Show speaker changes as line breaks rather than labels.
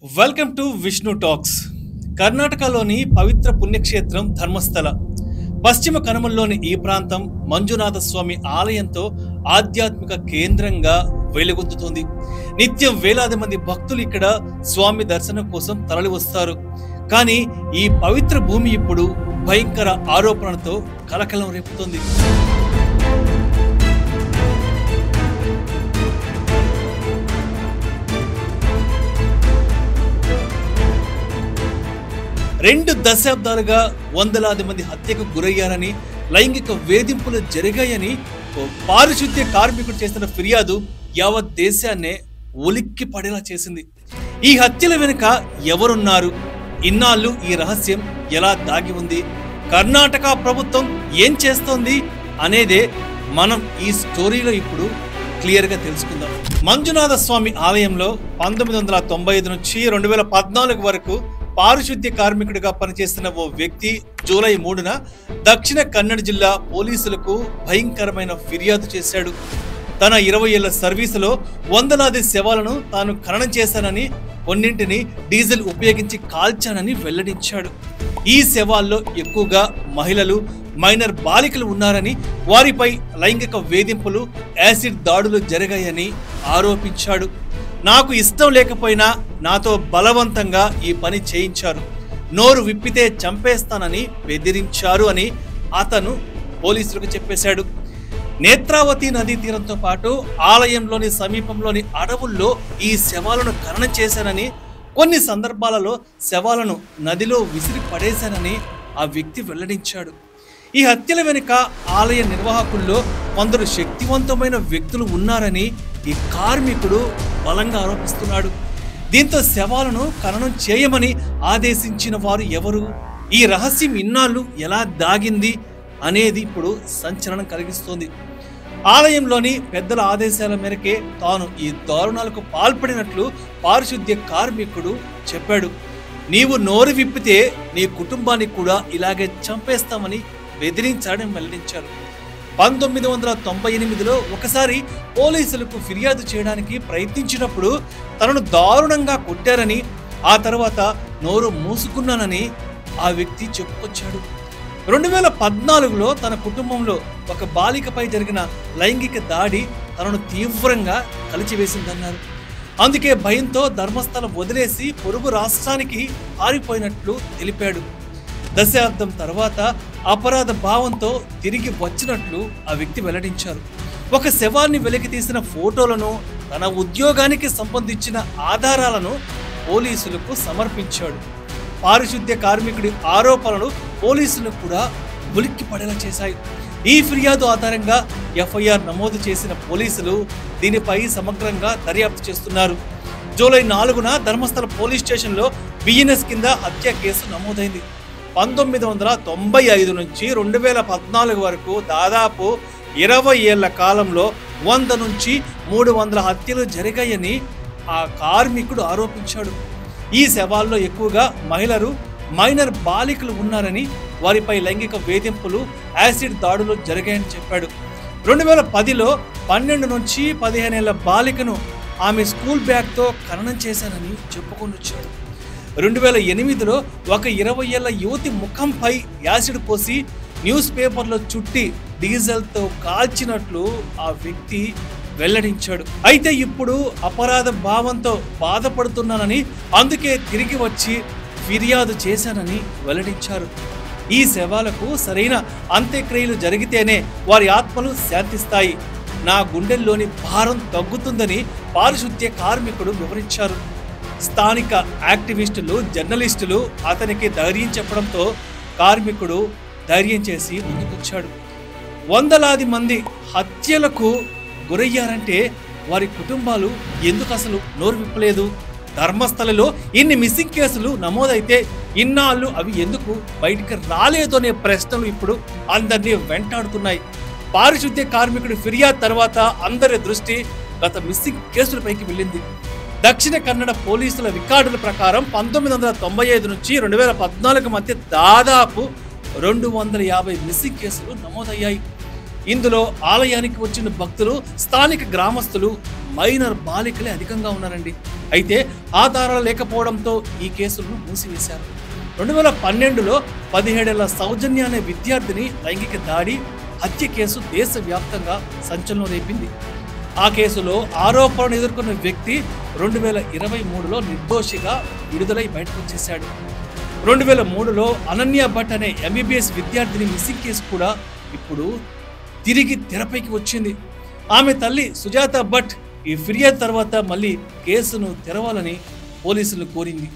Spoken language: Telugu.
Welcome to Vishnu talks. కర్ణాటకలోని పవిత్ర పుణ్యక్షేత్రం ధర్మస్థల పశ్చిమ కనుమల్లోని ఈ ప్రాంతం మంజునాథ స్వామి ఆలయంతో ఆధ్యాత్మిక కేంద్రంగా వెలుగొందుతుంది. నిత్యం వేలాది మంది భక్తులు ఇక్కడ స్వామి దర్శనం కోసం తరలి వస్తారు. కానీ ఈ పవిత్ర భూమి ఇప్పుడు భయంకర ఆరోపణలతో కలకలం రేపుతుంది. రెండు దశాబ్దాలుగా వందలాది మంది హత్యకు గురయ్యారని, లైంగిక వేధింపులు జరిగాయని పారిశుద్ధ్య కార్మికుడు చేసిన ఫిర్యాదు యావత్ దేశాన్నే ఉలిక్కి పడేలా చేసింది. ఈ హత్యల వెనుక ఎవరున్నారు, ఇన్నాళ్ళు ఈ రహస్యం ఎలా దాగి ఉంది, కర్ణాటక ప్రభుత్వం ఏం చేస్తోంది అనేదే మనం ఈ స్టోరీలో ఇప్పుడు క్లియర్గా తెలుసుకుందాం. మంజునాథ స్వామి ఆలయంలో 1995 నుంచి 2014 వరకు పారిశుద్ధ్య కార్మికుడిగా పనిచేస్తున్న ఓ వ్యక్తి జూలై 3న దక్షిణ కన్నడ జిల్లా పోలీసులకు భయంకరమైన ఫిర్యాదు చేశాడు. తన 20 ఏళ్ల సర్వీసులో వందలాది శవాలను తాను ఖననం చేశానని, కొన్నింటిని డీజిల్ ఉపయోగించి కాల్చానని వెల్లడించాడు. ఈ శవాల్లో ఎక్కువగా మహిళలు, మైనర్ బాలికలు ఉన్నారని, వారిపై లైంగిక వేధింపులు, యాసిడ్ దాడులు జరిగాయని ఆరోపించాడు. నాకు ఇష్టం లేకపోయినా నాతో బలవంతంగా ఈ పని చేయించారు, నోరు విప్పితే చంపేస్తానని బెదిరించారు అని అతను పోలీసులకు చెప్పేశాడు. నేత్రావతి నదీ తీరంతో పాటు ఆలయంలోని సమీపంలోని అడవుల్లో ఈ శవాలను ఖననం చేశానని, కొన్ని సందర్భాలలో శవాలను నదిలో విసిరి పడేశానని ఆ వ్యక్తి వెల్లడించాడు. ఈ హత్యల వెనుక ఆలయ నిర్వాహకుల్లో కొందరు శక్తివంతమైన వ్యక్తులు ఉన్నారని ఈ కార్మికుడు బలంగా ఆరోపిస్తున్నాడు. దీంతో శవాలను ఖననం చేయమని ఆదేశించిన వారు ఎవరు, ఈ రహస్యం ఇన్నాళ్ళు ఎలా దాగింది అనేది ఇప్పుడు సంచలనం కలిగిస్తోంది. ఆలయంలోని పెద్దల ఆదేశాల మేరకే తాను ఈ దారుణాలకు పాల్పడినట్లు పారిశుద్ధ్య కార్మికుడు చెప్పాడు. నీవు నోరు విప్పితే నీ కుటుంబాన్ని కూడా ఇలాగే చంపేస్తామని బెదిరించాడని వెల్లడించారు. 1998లో ఒకసారి పోలీసులకు ఫిర్యాదు చేయడానికి ప్రయత్నించినప్పుడు తనను దారుణంగా కొట్టారని, ఆ తర్వాత నోరు మూసుకున్నానని ఆ వ్యక్తి చెప్పుకొచ్చాడు. 2014లో తన కుటుంబంలో ఒక బాలికపై జరిగిన లైంగిక దాడి తనను తీవ్రంగా కలిచివేసిందన్నారు. అందుకే భయంతో ధర్మస్థలం వదిలేసి పొరుగు రాష్ట్రానికి పారిపోయినట్లు తెలిపాడు. దశాబ్దం తర్వాత అపరాధ భావంతో తిరిగి వచ్చినట్లు ఆ వ్యక్తి వెల్లడించారు. ఒక శవాన్ని వెలికి తీసిన ఫోటోలను, తన ఉద్యోగానికి సంబంధించిన ఆధారాలను పోలీసులకు సమర్పించాడు. పారిశుద్ధ్య కార్మికుడి ఆరోపణలు పోలీసులకు కూడా ఉలిక్కి పడేలా చేశాయి. ఈ ఫిర్యాదు ఆధారంగా ఎఫ్ఐఆర్ నమోదు చేసిన పోలీసులు దీనిపై సమగ్రంగా దర్యాప్తు చేస్తున్నారు. జూలై 4న ధర్మస్థల పోలీస్ స్టేషన్లో బిఎన్ఎస్ కింద హత్య కేసు నమోదైంది. 1995 నుంచి 2014 వరకు దాదాపు 20 ఏళ్ల కాలంలో 100 నుంచి 300 హత్యలు జరిగాయని ఆ కార్మికుడు ఆరోపించాడు. ఈ శవాల్లో ఎక్కువగా మహిళలు, మైనర్ బాలికలు ఉన్నారని, వారిపై లైంగిక వేధింపులు, యాసిడ్ దాడులు జరిగాయని చెప్పాడు. 2010లో 12 నుంచి 15 ఏళ్ల బాలికను ఆమె స్కూల్ బ్యాగ్తో ఖననం చేశానని చెప్పుకొని వచ్చాడు. 2008లో ఒక 20 ఏళ్ల యువతి ముఖంపై యాసిడ్ పోసి న్యూస్ పేపర్లో చుట్టి డీజిల్తో కాల్చినట్లు ఆ వ్యక్తి వెల్లడించాడు. అయితే ఇప్పుడు అపరాధ భావంతో బాధపడుతున్నానని, అందుకే తిరిగి వచ్చి ఫిర్యాదు చేశానని వెల్లడించారు. ఈ శవాలకు సరైన అంత్యక్రియలు జరిగితేనే వారి ఆత్మలు శాంతిస్తాయి, నా గుండెల్లోని భారం తగ్గుతుందని పారిశుద్ధ్య కార్మికుడు వివరించారు. స్థానిక యాక్టివిస్టులు, జర్నలిస్టులు అతనికి ధైర్యం చెప్పడంతో కార్మికుడు ధైర్యం చేసి ముందుకొచ్చాడు. వందలాది మంది హత్యలకు గురయ్యారంటే వారి కుటుంబాలు ఎందుకు అసలు నోరు విప్పలేదు? ధర్మస్థలలో ఇన్ని మిస్సింగ్ కేసులు నమోదైతే ఇన్నాళ్ళు అవి ఎందుకు బయటికి రాలేదు అనే ప్రశ్నలు ఇప్పుడు అందరినీ వెంటాడుతున్నాయి. పారిశుద్ధ్య కార్మికుడి ఫిర్యాదు తర్వాత అందరి దృష్టి గత మిస్సింగ్ కేసులపైకి వెళ్ళింది. దక్షిణ కన్నడ పోలీసుల రికార్డుల ప్రకారం 1995 నుంచి 2014 మధ్య దాదాపు 250 మిస్సింగ్ కేసులు నమోదయ్యాయి. ఇందులో ఆలయానికి వచ్చిన భక్తులు, స్థానిక గ్రామస్తులు, మైనర్ బాలికలే అధికంగా ఉన్నారండి. అయితే ఆధారాలు లేకపోవడంతో ఈ కేసులను మూసివేశారు. 2012లో 17 ఏళ్ల సౌజన్య అనే విద్యార్థిని లైంగిక దాడి, హత్య కేసు దేశవ్యాప్తంగా సంచలనం రేపింది. ఆ కేసులో ఆరోపణలు ఎదుర్కొన్న వ్యక్తి 2023లో నిర్దోషిగా విడుదలై బయటకు వచ్చేశాడు. 2003లో అనన్య భట్ అనే ఎంబీబీఎస్ విద్యార్థిని మిస్సింగ్ కేసు కూడా ఇప్పుడు తిరిగి తెరపైకి వచ్చింది. ఆమె తల్లి సుజాత భట్ ఈ ఫిర్యాదు తర్వాత మళ్ళీ కేసును తెరవాలని పోలీసులు కోరింది.